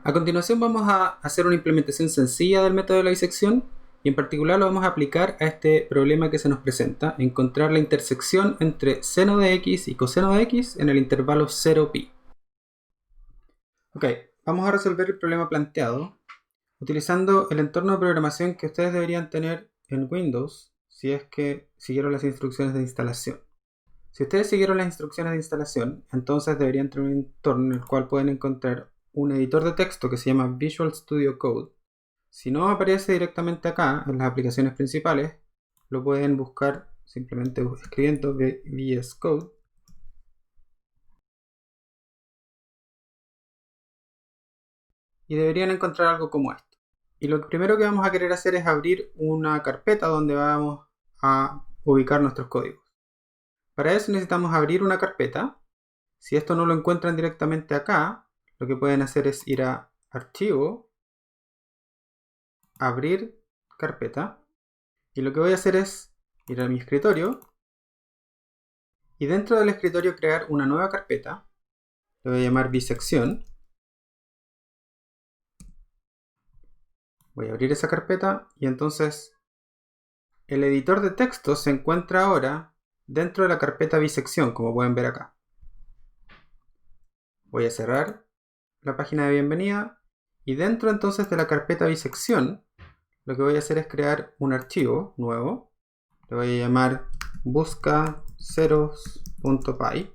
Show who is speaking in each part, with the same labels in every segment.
Speaker 1: A continuación vamos a hacer una implementación sencilla del método de la disección y en particular lo vamos a aplicar a este problema que se nos presenta, encontrar la intersección entre seno de x y coseno de x en el intervalo 0pi. Ok, vamos a resolver el problema planteado utilizando el entorno de programación que ustedes deberían tener en Windows si es que siguieron las instrucciones de instalación. Si ustedes siguieron las instrucciones de instalación, entonces deberían tener un entorno en el cual pueden encontrar un editor de texto que se llama Visual Studio Code. Si no aparece directamente acá en las aplicaciones principales, lo pueden buscar simplemente escribiendo VS Code. Y deberían encontrar algo como esto. Y lo primero que vamos a querer hacer es abrir una carpeta donde vamos a ubicar nuestros códigos. Para eso necesitamos abrir una carpeta. Si esto no lo encuentran directamente acá, lo que pueden hacer es ir a Archivo, Abrir carpeta. Y lo que voy a hacer es ir a mi escritorio y dentro del escritorio crear una nueva carpeta. Le voy a llamar bisección. Voy a abrir esa carpeta y entonces el editor de texto se encuentra ahora dentro de la carpeta bisección, como pueden ver acá. Voy a cerrar la página de bienvenida y dentro entonces de la carpeta bisección lo que voy a hacer es crear un archivo nuevo. Le voy a llamar buscaceros.py.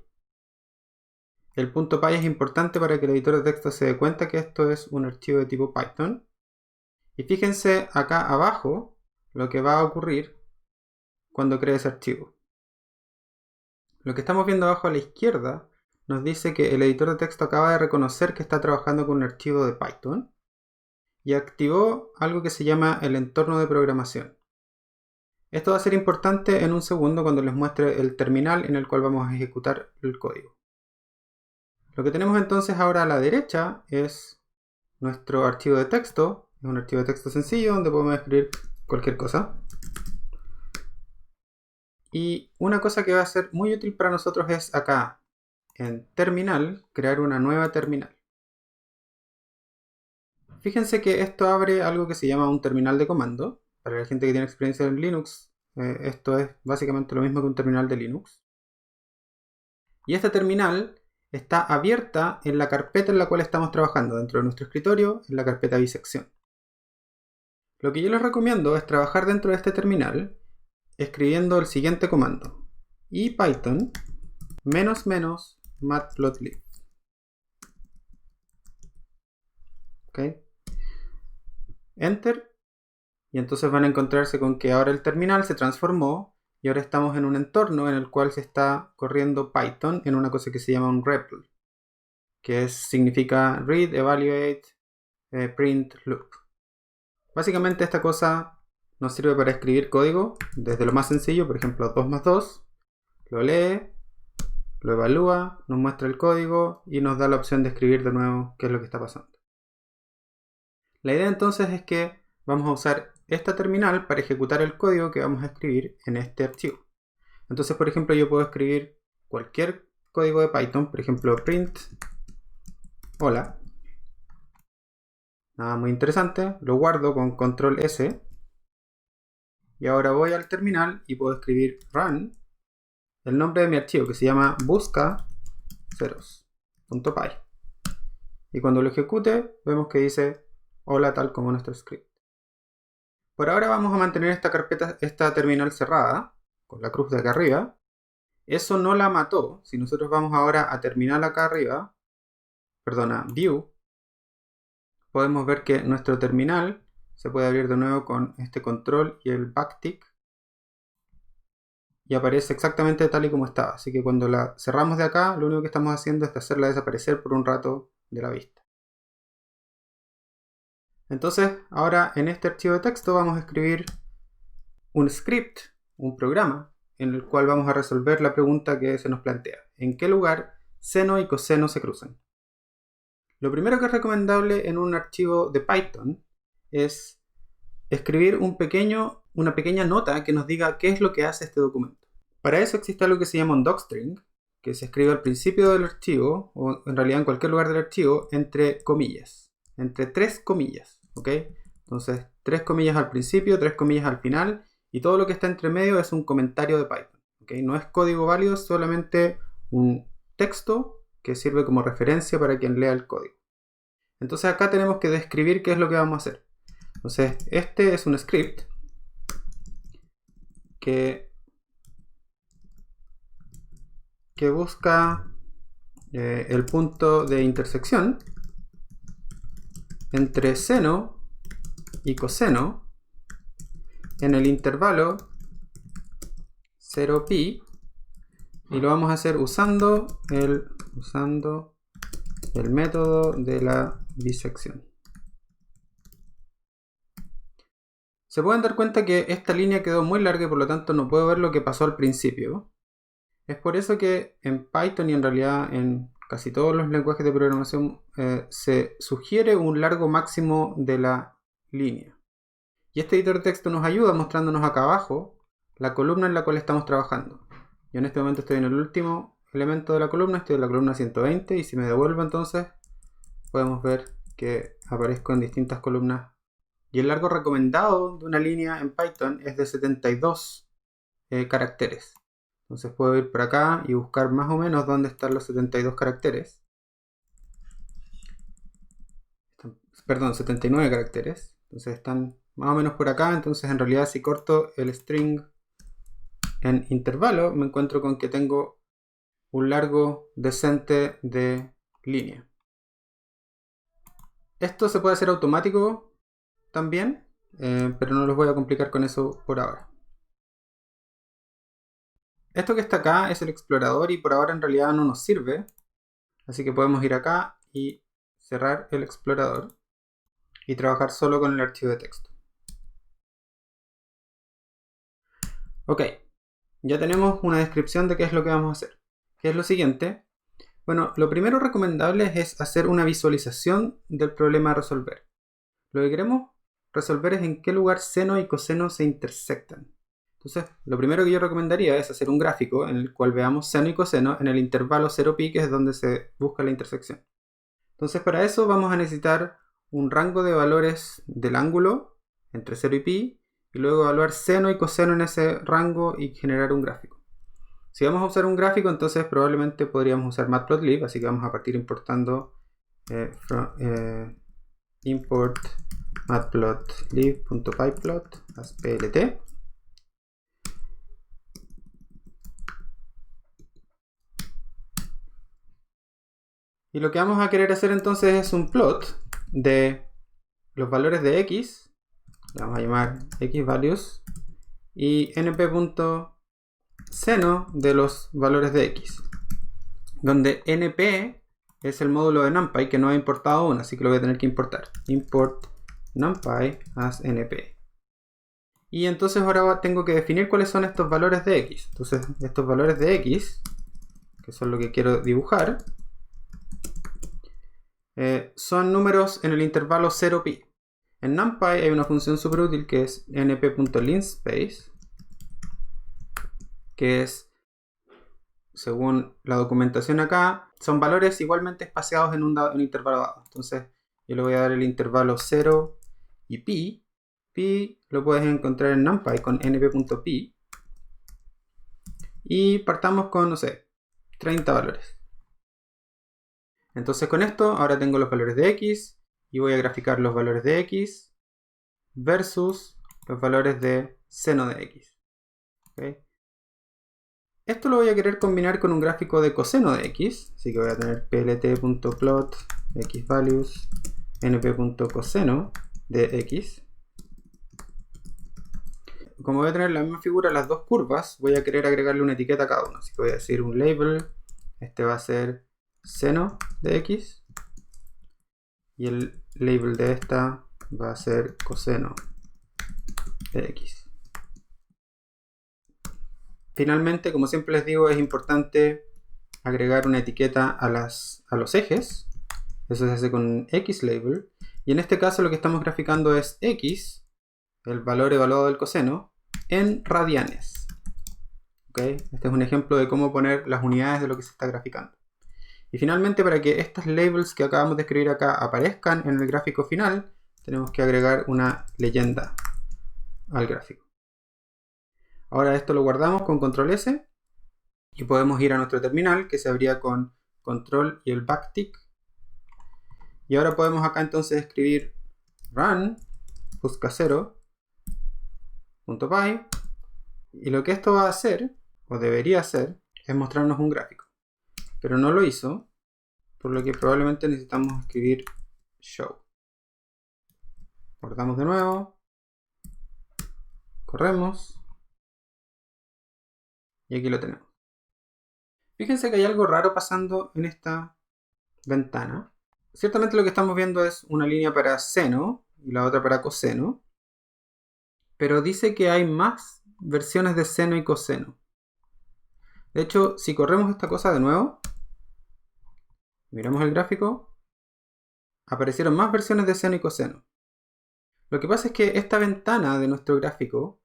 Speaker 1: El .py es importante para que el editor de texto se dé cuenta que esto es un archivo de tipo Python. Y fíjense acá abajo lo que va a ocurrir cuando cree ese archivo. Lo que estamos viendo abajo a la izquierda nos dice que el editor de texto acaba de reconocer que está trabajando con un archivo de Python y activó algo que se llama el entorno de programación. Esto va a ser importante en un segundo cuando les muestre el terminal en el cual vamos a ejecutar el código. Lo que tenemos entonces ahora a la derecha es nuestro archivo de texto. Es un archivo de texto sencillo donde podemos escribir cualquier cosa. Y una cosa que va a ser muy útil para nosotros es acá, en terminal, crear una nueva terminal. Fíjense que esto abre algo que se llama un terminal de comando. Para la gente que tiene experiencia en Linux, esto es básicamente lo mismo que un terminal de Linux. Y esta terminal está abierta en la carpeta en la cual estamos trabajando, dentro de nuestro escritorio, en la carpeta bisección. Lo que yo les recomiendo es trabajar dentro de este terminal escribiendo el siguiente comando: ipython --matplotlib. ¿Ok? Enter. Y entonces van a encontrarse con que ahora el terminal se transformó y ahora estamos en un entorno en el cual se está corriendo Python en una cosa que se llama un REPL, que significa Read, Evaluate, Print, Loop. Básicamente esta cosa nos sirve para escribir código desde lo más sencillo, por ejemplo 2 más 2, lo lee, lo evalúa, nos muestra el código y nos da la opción de escribir de nuevo qué es lo que está pasando. La idea entonces es que vamos a usar esta terminal para ejecutar el código que vamos a escribir en este archivo. Entonces, por ejemplo, yo puedo escribir cualquier código de Python, por ejemplo, print hola. Nada muy interesante, lo guardo con control S. Y ahora voy al terminal y puedo escribir run el nombre de mi archivo que se llama buscaceros.py. Y cuando lo ejecute, vemos que dice hola tal como nuestro script. Por ahora vamos a mantener esta carpeta, esta terminal cerrada, con la cruz de acá arriba. Eso no la mató. Si nosotros vamos ahora a terminal acá arriba, perdona, view, podemos ver que nuestro terminal se puede abrir de nuevo con este control y el backtick. Y aparece exactamente tal y como estaba. Así que cuando la cerramos de acá, lo único que estamos haciendo es hacerla desaparecer por un rato de la vista. Entonces, ahora en este archivo de texto vamos a escribir un script, un programa, en el cual vamos a resolver la pregunta que se nos plantea: ¿en qué lugar seno y coseno se cruzan? Lo primero que es recomendable en un archivo de Python es escribir una pequeña nota que nos diga qué es lo que hace este documento. Para eso existe algo que se llama un docstring, que se escribe al principio del archivo, o en realidad en cualquier lugar del archivo, entre comillas. entre 3 comillas, ¿ok? Entonces 3 comillas al principio, 3 comillas al final, y todo lo que está entre medio es un comentario de Python, ¿ok? No es código válido, es solamente un texto que sirve como referencia para quien lea el código. Entonces acá tenemos que describir qué es lo que vamos a hacer. Entonces este es un script que busca el punto de intersección entre seno y coseno en el intervalo 0pi, y lo vamos a hacer usando el método de la bisección. Se pueden dar cuenta que esta línea quedó muy larga y por lo tanto no puedo ver lo que pasó al principio. Es por eso que en Python y en realidad en casi todos los lenguajes de programación se sugiere un largo máximo de la línea. Y este editor de texto nos ayuda mostrándonos acá abajo la columna en la cual estamos trabajando. Yo en este momento estoy en el último elemento de la columna, estoy en la columna 120, y si me devuelvo entonces podemos ver que aparezco en distintas columnas. Y el largo recomendado de una línea en Python es de 72 caracteres. Entonces puedo ir por acá y buscar más o menos dónde están los 72 caracteres. Perdón, 79 caracteres. Entonces están más o menos por acá. Entonces en realidad si corto el string en intervalo, me encuentro con que tengo un largo decente de línea. Esto se puede hacer automático también, pero no los voy a complicar con eso por ahora. Esto que está acá es el explorador y por ahora en realidad no nos sirve. Así que podemos ir acá y cerrar el explorador y trabajar solo con el archivo de texto. Ok, ya tenemos una descripción de qué es lo que vamos a hacer. ¿Qué es lo siguiente? Bueno, lo primero recomendable es hacer una visualización del problema a resolver. Lo que queremos resolver es en qué lugar seno y coseno se intersectan. Entonces, lo primero que yo recomendaría es hacer un gráfico en el cual veamos seno y coseno en el intervalo 0pi, que es donde se busca la intersección. Entonces, para eso vamos a necesitar un rango de valores del ángulo entre 0 y pi, y luego evaluar seno y coseno en ese rango y generar un gráfico. Si vamos a usar un gráfico, entonces probablemente podríamos usar matplotlib, así que vamos a partir importando import matplotlib.pyplot as plt. Y lo que vamos a querer hacer entonces es un plot de los valores de x, le vamos a llamar xValues, y np.seno de los valores de x, donde np es el módulo de NumPy que no he importado aún, así que lo voy a tener que importar. Import NumPy as np. Y entonces ahora tengo que definir cuáles son estos valores de x. Entonces estos valores de x, que son lo que quiero dibujar, son números en el intervalo 0pi. En NumPy hay una función súper útil que es np.linspace, que es, según la documentación acá, son valores igualmente espaciados en un intervalo dado. Entonces yo le voy a dar el intervalo 0 y pi. Pi lo puedes encontrar en NumPy con np.pi. Y partamos con, no sé, 30 valores. Entonces con esto ahora tengo los valores de x y voy a graficar los valores de x versus los valores de seno de x. ¿Okay? Esto lo voy a querer combinar con un gráfico de coseno de x, así que voy a tener plt.plot xValues np.coseno de x. Como voy a tener la misma figura las dos curvas, voy a querer agregarle una etiqueta a cada uno, así que voy a decir un label, este va a ser seno de x, y el label de esta va a ser coseno de x. Finalmente, como siempre les digo, es importante agregar una etiqueta a los ejes. Eso se hace con xLabel. Y en este caso lo que estamos graficando es x, el valor evaluado del coseno, en radianes. ¿Okay? Este es un ejemplo de cómo poner las unidades de lo que se está graficando. Y finalmente, para que estas labels que acabamos de escribir acá aparezcan en el gráfico final, tenemos que agregar una leyenda al gráfico. Ahora esto lo guardamos con control S y podemos ir a nuestro terminal, que se abría con control y el backtick. Y ahora podemos acá entonces escribir run fuscacero.py, y lo que esto va a hacer, o debería hacer, es mostrarnos un gráfico. Pero no lo hizo, por lo que probablemente necesitamos escribir show. Guardamos de nuevo, corremos, y aquí lo tenemos. Fíjense que hay algo raro pasando en esta ventana. Ciertamente lo que estamos viendo es una línea para seno y la otra para coseno, pero dice que hay más versiones de seno y coseno. De hecho, si corremos esta cosa de nuevo, miramos el gráfico, aparecieron más versiones de seno y coseno. Lo que pasa es que esta ventana de nuestro gráfico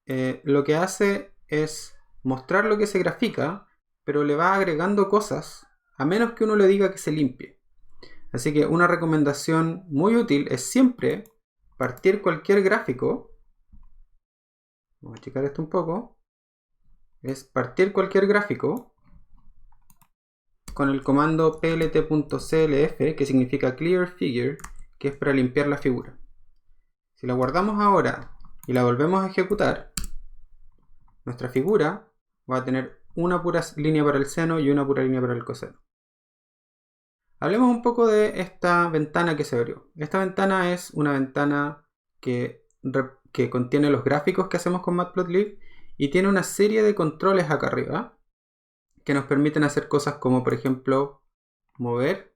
Speaker 1: lo que hace es mostrar lo que se grafica, pero le va agregando cosas, a menos que uno le diga que se limpie. Así que una recomendación muy útil es siempre partir cualquier gráfico. Vamos a checar esto un poco. Es partir cualquier gráfico con el comando plt.clf, que significa clear figure, que es para limpiar la figura. Si la guardamos ahora y la volvemos a ejecutar, nuestra figura va a tener una pura línea para el seno y una pura línea para el coseno. Hablemos un poco de esta ventana que se abrió. Esta ventana es una ventana que contiene los gráficos que hacemos con Matplotlib y tiene una serie de controles acá arriba que nos permiten hacer cosas como, por ejemplo, mover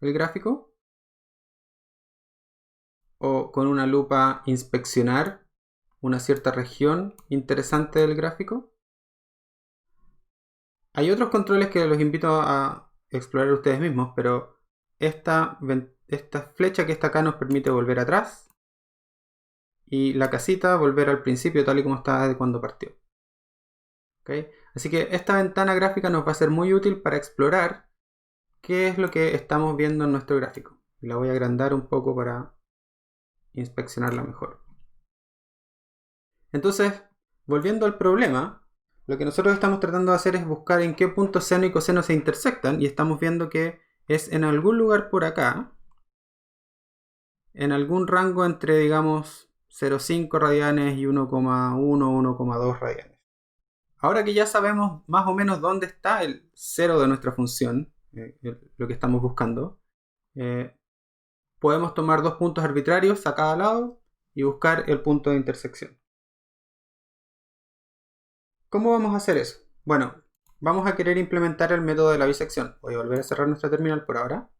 Speaker 1: el gráfico, o con una lupa inspeccionar una cierta región interesante del gráfico. Hay otros controles que los invito a explorar ustedes mismos, pero esta flecha que está acá nos permite volver atrás, y la casita volver al principio tal y como estaba de cuando partió. ¿Okay? Así que esta ventana gráfica nos va a ser muy útil para explorar qué es lo que estamos viendo en nuestro gráfico. La voy a agrandar un poco para inspeccionarla mejor. Entonces, volviendo al problema, lo que nosotros estamos tratando de hacer es buscar en qué punto seno y coseno se intersectan, y estamos viendo que es en algún lugar por acá, en algún rango entre, digamos, 0,5 radianes y 1,1, 1,2 radianes. Ahora que ya sabemos más o menos dónde está el cero de nuestra función, lo que estamos buscando, podemos tomar dos puntos arbitrarios a cada lado y buscar el punto de intersección. ¿Cómo vamos a hacer eso? Bueno, vamos a querer implementar el método de la bisección. Voy a volver a cerrar nuestra terminal por ahora.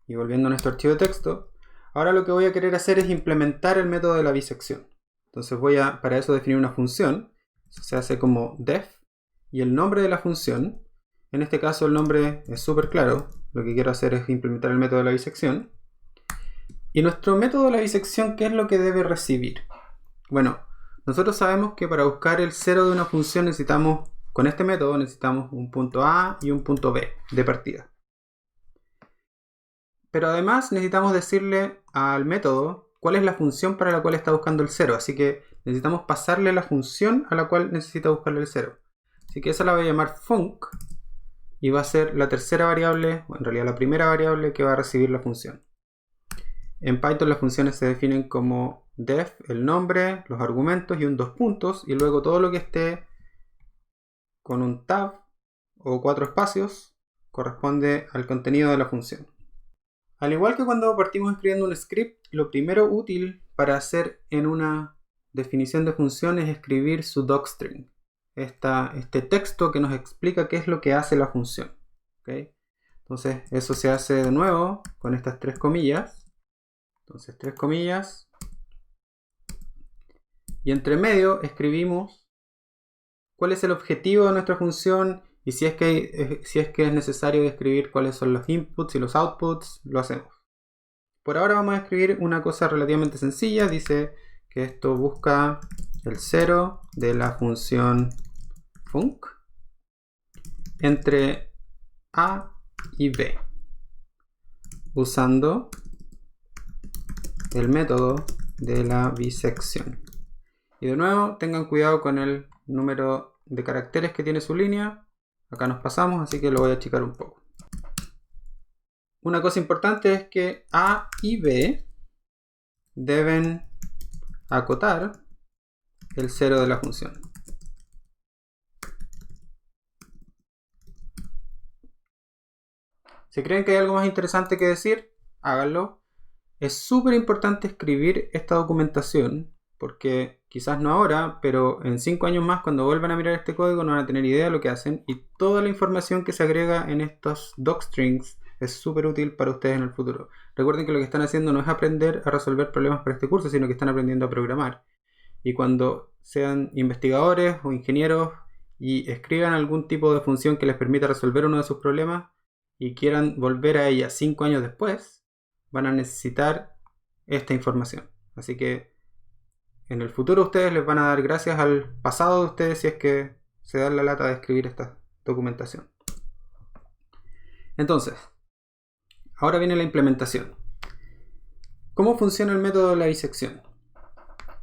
Speaker 1: Y volviendo a nuestro archivo de texto, ahora lo que voy a querer hacer es implementar el método de la bisección. Entonces voy a, para eso, definir una función. Eso se hace como def, y el nombre de la función, en este caso el nombre es súper claro. Lo que quiero hacer es implementar el método de la bisección. Y nuestro método de la bisección, ¿qué es lo que debe recibir? Bueno, nosotros sabemos que para buscar el cero de una función necesitamos, con este método, necesitamos un punto A y un punto B de partida. Pero además necesitamos decirle al método cuál es la función para la cual está buscando el cero. Así que necesitamos pasarle la función a la cual necesita buscarle el cero. Así que esa la voy a llamar func, y va a ser la tercera variable, o en realidad la primera variable que va a recibir la función. En Python las funciones se definen como def, el nombre, los argumentos y un dos puntos, y luego todo lo que esté con un tab o 4 espacios corresponde al contenido de la función. Al igual que cuando partimos escribiendo un script, lo primero útil para hacer en una definición de función es escribir su docstring, este texto que nos explica qué es lo que hace la función. ¿Okay? Entonces eso se hace de nuevo con estas tres comillas. Entonces, tres comillas. Y entre medio escribimos cuál es el objetivo de nuestra función, y si es que es necesario escribir cuáles son los inputs y los outputs, lo hacemos. Por ahora vamos a escribir una cosa relativamente sencilla. Dice que esto busca el cero de la función func. entre A y B usando el método de la bisección. Y de nuevo, tengan cuidado con el número de caracteres que tiene su línea. Acá nos pasamos, así que lo voy a achicar un poco. Una cosa importante es que A y B deben acotar el cero de la función. Si creen que hay algo más interesante que decir, háganlo. Es súper importante escribir esta documentación, porque quizás no ahora, pero en 5 años más, cuando vuelvan a mirar este código, no van a tener idea de lo que hacen, y toda la información que se agrega en estos docstrings es súper útil para ustedes en el futuro. Recuerden que lo que están haciendo no es aprender a resolver problemas para este curso, sino que están aprendiendo a programar. Y cuando sean investigadores o ingenieros y escriban algún tipo de función que les permita resolver uno de sus problemas y quieran volver a ella 5 años después, van a necesitar esta información. Así que en el futuro ustedes les van a dar gracias al pasado de ustedes si es que se dan la lata de escribir esta documentación. Entonces, ahora viene la implementación. ¿Cómo funciona el método de la bisección?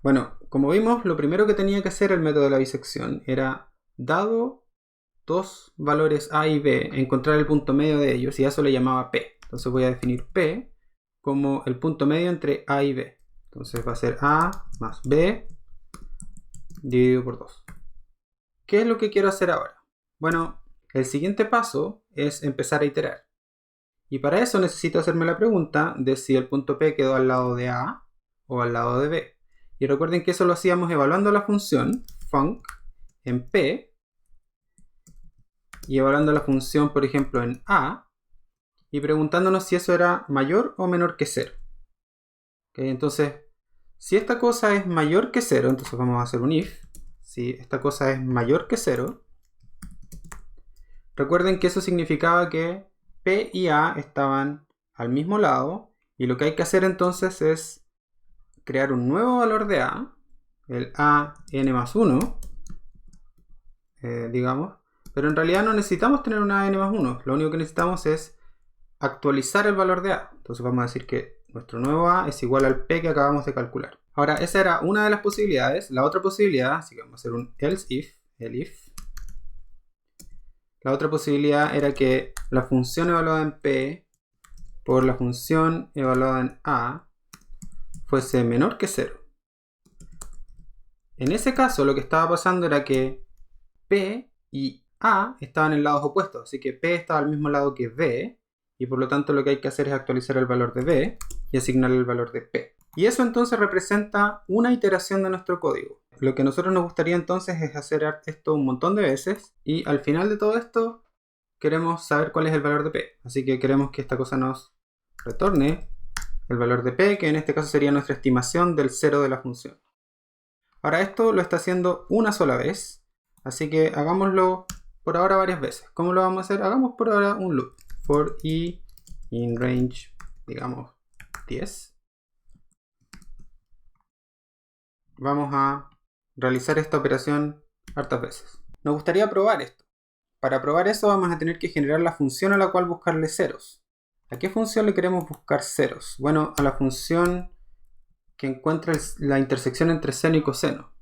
Speaker 1: Bueno, como vimos, lo primero que tenía que hacer el método de la bisección era, dado dos valores A y B, encontrar el punto medio de ellos, y a eso le llamaba P. Entonces voy a definir P como el punto medio entre A y B. Entonces va a ser A más B dividido por 2. ¿Qué es lo que quiero hacer ahora? Bueno, el siguiente paso es empezar a iterar. Y para eso necesito hacerme la pregunta de si el punto P quedó al lado de A o al lado de B. Y recuerden que eso lo hacíamos evaluando la función func en P y evaluando la función, por ejemplo, en A y preguntándonos si eso era mayor o menor que 0. ¿Okay? Entonces, si esta cosa es mayor que 0, entonces vamos a hacer un if. Si esta cosa es mayor que 0, recuerden que eso significaba que P y A estaban al mismo lado, y lo que hay que hacer entonces es crear un nuevo valor de A, el a n más 1, digamos, pero en realidad no necesitamos tener una a n más 1, lo único que necesitamos es actualizar el valor de A. Entonces vamos a decir que nuestro nuevo A es igual al P que acabamos de calcular. Ahora, esa era una de las posibilidades. La otra posibilidad, así que vamos a hacer un else if, el if. La otra posibilidad era que la función evaluada en P por la función evaluada en A fuese menor que 0. En ese caso lo que estaba pasando era que P y A estaban en lados opuestos, así que P estaba al mismo lado que B, y por lo tanto lo que hay que hacer es actualizar el valor de B y asignarle el valor de P. Y eso entonces representa una iteración de nuestro código. Lo que a nosotros nos gustaría entonces es hacer esto un montón de veces, y al final de todo esto queremos saber cuál es el valor de P. Así que queremos que esta cosa nos retorne el valor de P, que en este caso sería nuestra estimación del 0 de la función. Ahora esto lo está haciendo una sola vez, así que hagámoslo por ahora varias veces. ¿Cómo lo vamos a hacer? Hagamos por ahora un loop. For i in range, digamos, 10. Vamos a realizar esta operación hartas veces. Nos gustaría probar esto. Para probar eso vamos a tener que generar la función a la cual buscarle ceros. ¿A qué función le queremos buscar ceros? Bueno, a la función que encuentra la intersección entre seno y coseno.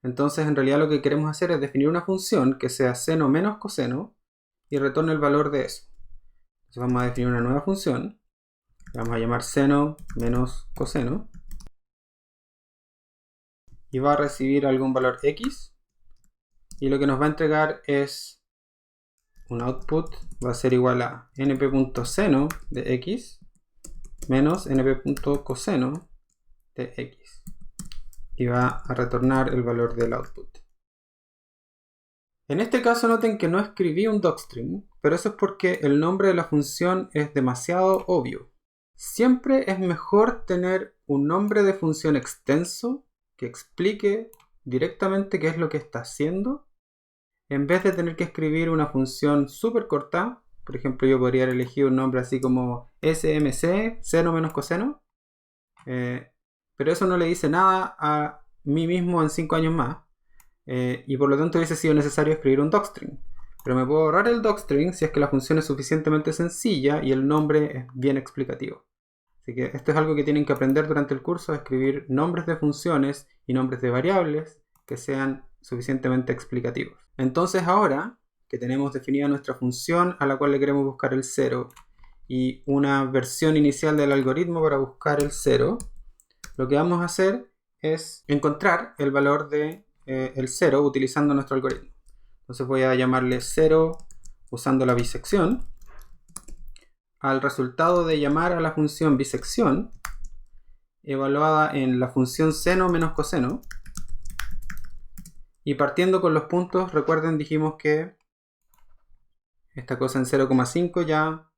Speaker 1: Entonces en realidad lo que queremos hacer es definir una función que sea seno menos coseno y retorne el valor de eso. Entonces vamos a definir una nueva función, la vamos a llamar seno menos coseno, y va a recibir algún valor x, y lo que nos va a entregar es un output, va a ser igual a np.seno de x menos np.coseno de x, y va a retornar el valor del output. En este caso noten que no escribí un docstring, pero eso es porque el nombre de la función es demasiado obvio. Siempre es mejor tener un nombre de función extenso que explique directamente qué es lo que está haciendo, en vez de tener que escribir una función súper corta. Por ejemplo, yo podría haber elegido un nombre así como smc, seno menos coseno, pero eso no le dice nada a mí mismo en 5 años más, y por lo tanto hubiese sido necesario escribir un docstring. Pero me puedo ahorrar el docstring si es que la función es suficientemente sencilla y el nombre es bien explicativo. Así que esto es algo que tienen que aprender durante el curso, escribir nombres de funciones y nombres de variables que sean suficientemente explicativos. Entonces ahora que tenemos definida nuestra función a la cual le queremos buscar el 0 y una versión inicial del algoritmo para buscar el 0, lo que vamos a hacer es encontrar el valor de el 0 utilizando nuestro algoritmo. Entonces voy a llamarle 0 usando la bisección al resultado de llamar a la función bisección evaluada en la función seno menos coseno, y partiendo con los puntos, recuerden, dijimos que esta cosa en 0,5 ya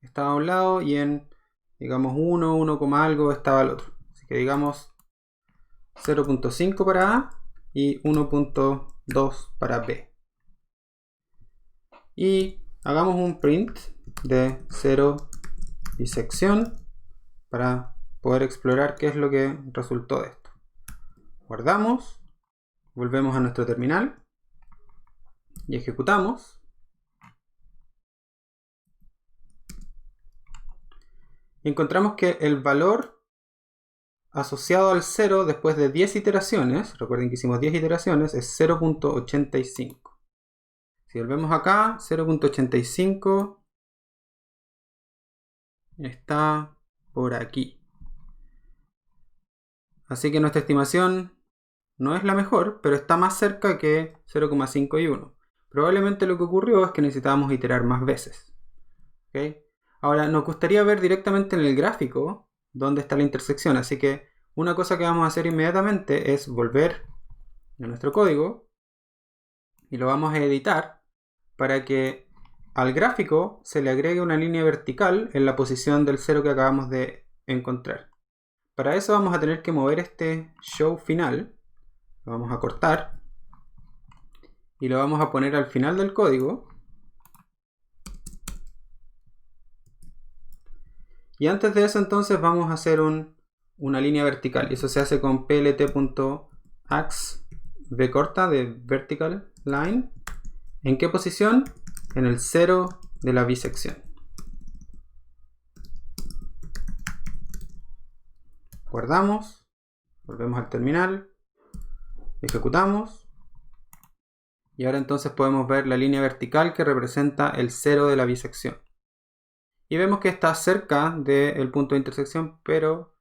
Speaker 1: estaba a un lado y en, digamos, 1, algo estaba al otro. Así que digamos 0.5 para A y 1.2 para B. Y hagamos un print de 0 bisección para poder explorar qué es lo que resultó de esto. Guardamos, volvemos a nuestro terminal y ejecutamos. Y encontramos que el valor asociado al 0 después de 10 iteraciones, recuerden que hicimos 10 iteraciones, es 0.85. Si volvemos acá, 0.85 está por aquí. Así que nuestra estimación no es la mejor, pero está más cerca que 0,5 y 1. Probablemente lo que ocurrió es que necesitábamos iterar más veces. ¿Okay? Ahora, nos gustaría ver directamente en el gráfico dónde está la intersección. Así que una cosa que vamos a hacer inmediatamente es volver a nuestro código y lo vamos a editar para que al gráfico se le agregue una línea vertical en la posición del 0 que acabamos de encontrar. Para eso vamos a tener que mover este show final. Lo vamos a cortar y lo vamos a poner al final del código. Y antes de eso entonces vamos a hacer una línea vertical. Y eso se hace con plt.ax v corta de vertical line. ¿En qué posición? En el 0 de la bisección. Guardamos, volvemos al terminal, ejecutamos. Y ahora entonces podemos ver la línea vertical que representa el 0 de la bisección. Y vemos que está cerca del punto de intersección, pero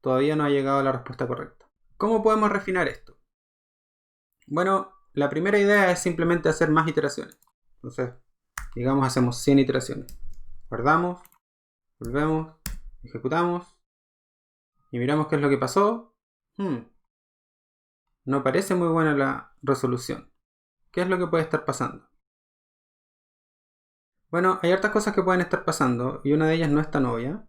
Speaker 1: todavía no ha llegado a la respuesta correcta. ¿Cómo podemos refinar esto? Bueno, la primera idea es simplemente hacer más iteraciones. Entonces, digamos, hacemos 100 iteraciones. Guardamos, volvemos, ejecutamos y miramos qué es lo que pasó. No parece muy buena la resolución. ¿Qué es lo que puede estar pasando? Bueno, hay hartas cosas que pueden estar pasando y una de ellas no es tan obvia.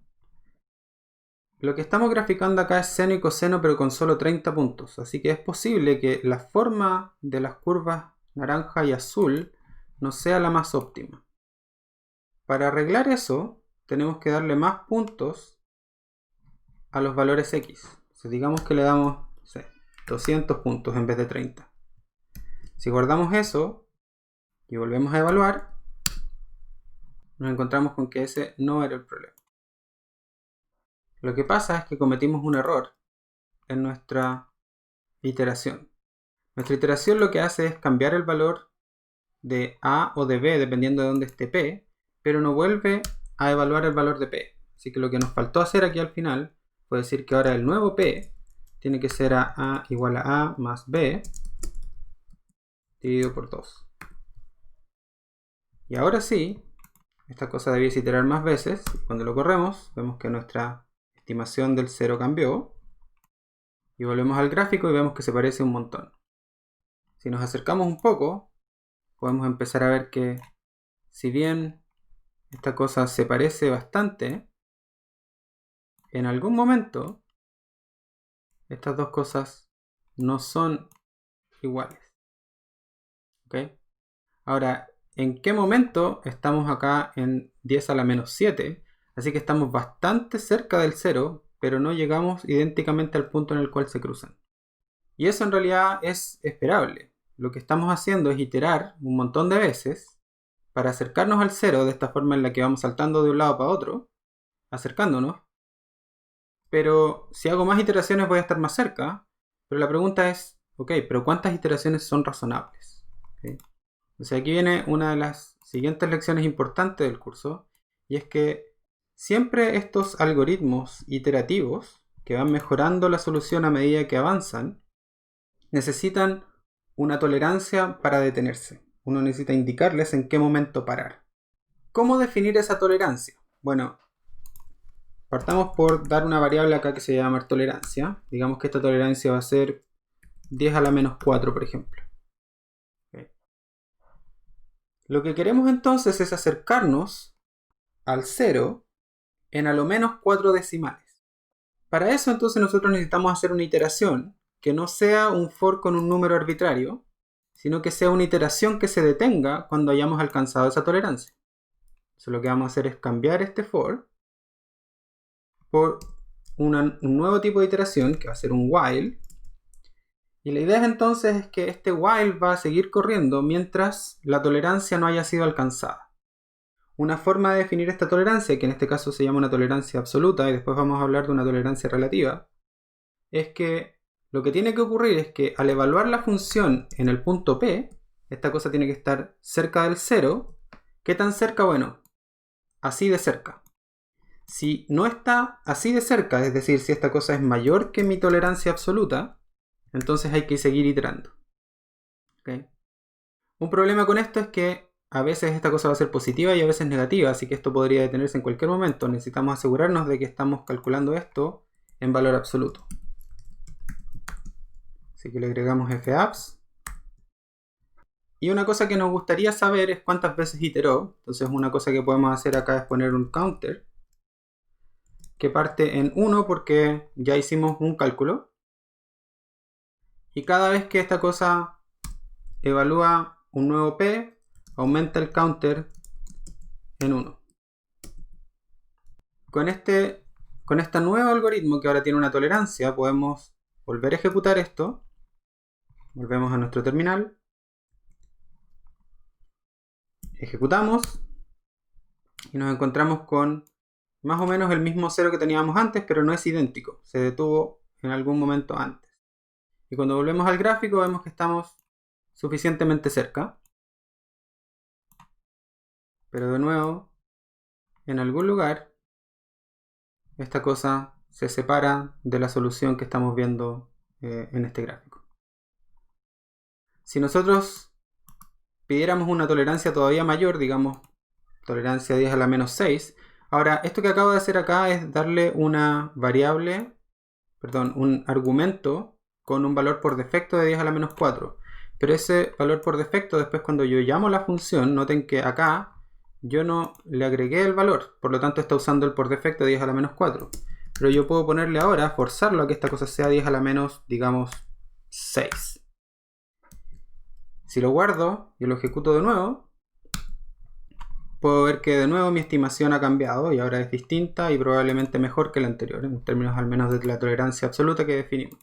Speaker 1: Lo que estamos graficando acá es seno y coseno, pero con solo 30 puntos. Así que es posible que la forma de las curvas naranja y azul no sea la más óptima. Para arreglar eso, tenemos que darle más puntos a los valores x. Entonces, digamos que le damos, no sé, 200 puntos en vez de 30. Si guardamos eso y volvemos a evaluar, nos encontramos con que ese no era el problema. Lo que pasa es que cometimos un error en nuestra iteración. Nuestra iteración lo que hace es cambiar el valor de A o de B dependiendo de dónde esté P, pero no vuelve a evaluar el valor de P. Así que lo que nos faltó hacer aquí al final fue decir que ahora el nuevo P tiene que ser A igual a A más B dividido por 2. Y ahora sí, esta cosa debiese iterar más veces. Cuando lo corremos, vemos que nuestra estimación del 0 cambió. Y volvemos al gráfico y vemos que se parece un montón. Si nos acercamos un poco, podemos empezar a ver que si bien esta cosa se parece bastante, en algún momento estas dos cosas no son iguales. ¿Ok? Ahora, ¿en qué momento? Estamos acá en 10 a la menos 7, así que estamos bastante cerca del 0, pero no llegamos idénticamente al punto en el cual se cruzan. Y eso en realidad es esperable. lo que estamos haciendo es iterar un montón de veces para acercarnos al 0 de esta forma en la que vamos saltando de un lado para otro, acercándonos. Pero si hago más iteraciones voy a estar más cerca. Pero la pregunta es, ok, pero ¿cuántas iteraciones son razonables? ¿Okay? O sea, aquí viene una de las siguientes lecciones importantes del curso, y es que siempre estos algoritmos iterativos que van mejorando la solución a medida que avanzan, necesitan una tolerancia para detenerse. Uno necesita indicarles en qué momento parar. ¿Cómo definir esa tolerancia? Bueno, partamos por dar una variable acá que se llama tolerancia. Digamos que esta tolerancia va a ser 10 a la menos 4, por ejemplo. Okay. Lo que queremos entonces es acercarnos al 0 en a lo menos 4 decimales. Para eso entonces nosotros necesitamos hacer una iteración que no sea un for con un número arbitrario, sino que sea una iteración que se detenga cuando hayamos alcanzado esa tolerancia. Entonces lo que vamos a hacer es cambiar este for por un nuevo tipo de iteración que va a ser un while. Y la idea entonces es que este while va a seguir corriendo mientras la tolerancia no haya sido alcanzada. Una forma de definir esta tolerancia, que en este caso se llama una tolerancia absoluta, y después vamos a hablar de una tolerancia relativa, es que lo que tiene que ocurrir es que al evaluar la función en el punto P, esta cosa tiene que estar cerca del 0. ¿Qué tan cerca? Bueno, así de cerca. Si no está así de cerca, es decir, si esta cosa es mayor que mi tolerancia absoluta, entonces hay que seguir iterando. ¿Okay? Un problema con esto es que a veces esta cosa va a ser positiva y a veces negativa, así que esto podría detenerse en cualquier momento. Necesitamos asegurarnos de que estamos calculando esto en valor absoluto. Así que le agregamos fabs. Y una cosa que nos gustaría saber es cuántas veces iteró. Entonces una cosa que podemos hacer acá es poner un counter que parte en 1 porque ya hicimos un cálculo. Y cada vez que esta cosa evalúa un nuevo P, aumenta el counter en 1. Con este nuevo algoritmo que ahora tiene una tolerancia, podemos volver a ejecutar esto. Volvemos a nuestro terminal. Ejecutamos. Y nos encontramos con más o menos el mismo 0 que teníamos antes, pero no es idéntico. Se detuvo en algún momento antes. Y cuando volvemos al gráfico vemos que estamos suficientemente cerca. Pero de nuevo, en algún lugar, esta cosa se separa de la solución que estamos viendo en este gráfico. Si nosotros pidiéramos una tolerancia todavía mayor, digamos tolerancia 10 a la menos 6, ahora esto que acabo de hacer acá es darle una variable, un argumento con un valor por defecto de 10 a la menos 4. Pero ese valor por defecto, después cuando yo llamo la función, noten que acá yo no le agregué el valor, por lo tanto está usando el por defecto de 10 a la menos 4. Pero yo puedo ponerle ahora, forzarlo a que esta cosa sea 10 a la menos, digamos, 6. Si lo guardo y lo ejecuto de nuevo, puedo ver que de nuevo mi estimación ha cambiado y ahora es distinta y probablemente mejor que la anterior, en términos al menos de la tolerancia absoluta que definimos.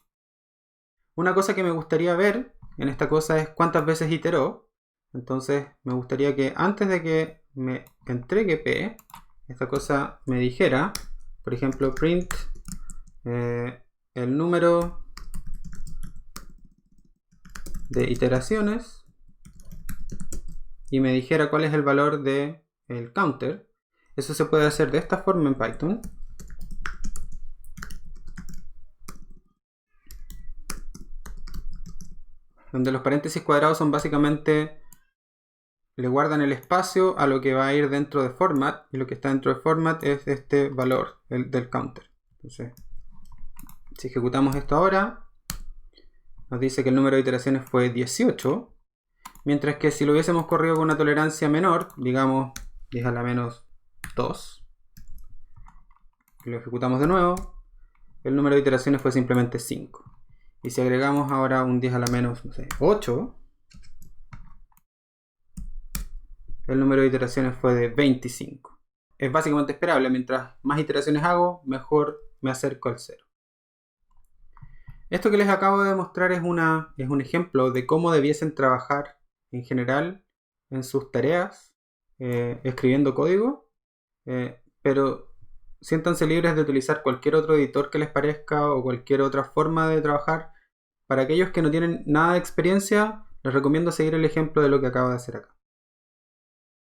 Speaker 1: Una cosa que me gustaría ver en esta cosa es cuántas veces iteró. Entonces me gustaría que antes de que me entregue P, esta cosa me dijera, por ejemplo, print el número de iteraciones y me dijera cuál es el valor del counter. Eso se puede hacer de esta forma en Python. Donde los paréntesis cuadrados son básicamente, le guardan el espacio a lo que va a ir dentro de format, y lo que está dentro de format es este valor del counter. Entonces, si ejecutamos esto ahora, nos dice que el número de iteraciones fue 18, mientras que si lo hubiésemos corrido con una tolerancia menor, digamos 10 a la menos 2, y lo ejecutamos de nuevo, el número de iteraciones fue simplemente 5. Y si agregamos ahora un 10 a la menos, no sé, 8, el número de iteraciones fue de 25. Es básicamente esperable, mientras más iteraciones hago, mejor me acerco al 0. Esto que les acabo de mostrar es un ejemplo de cómo debiesen trabajar en general en sus tareas, escribiendo código, pero siéntanse libres de utilizar cualquier otro editor que les parezca o cualquier otra forma de trabajar. Para aquellos que no tienen nada de experiencia, les recomiendo seguir el ejemplo de lo que acabo de hacer acá.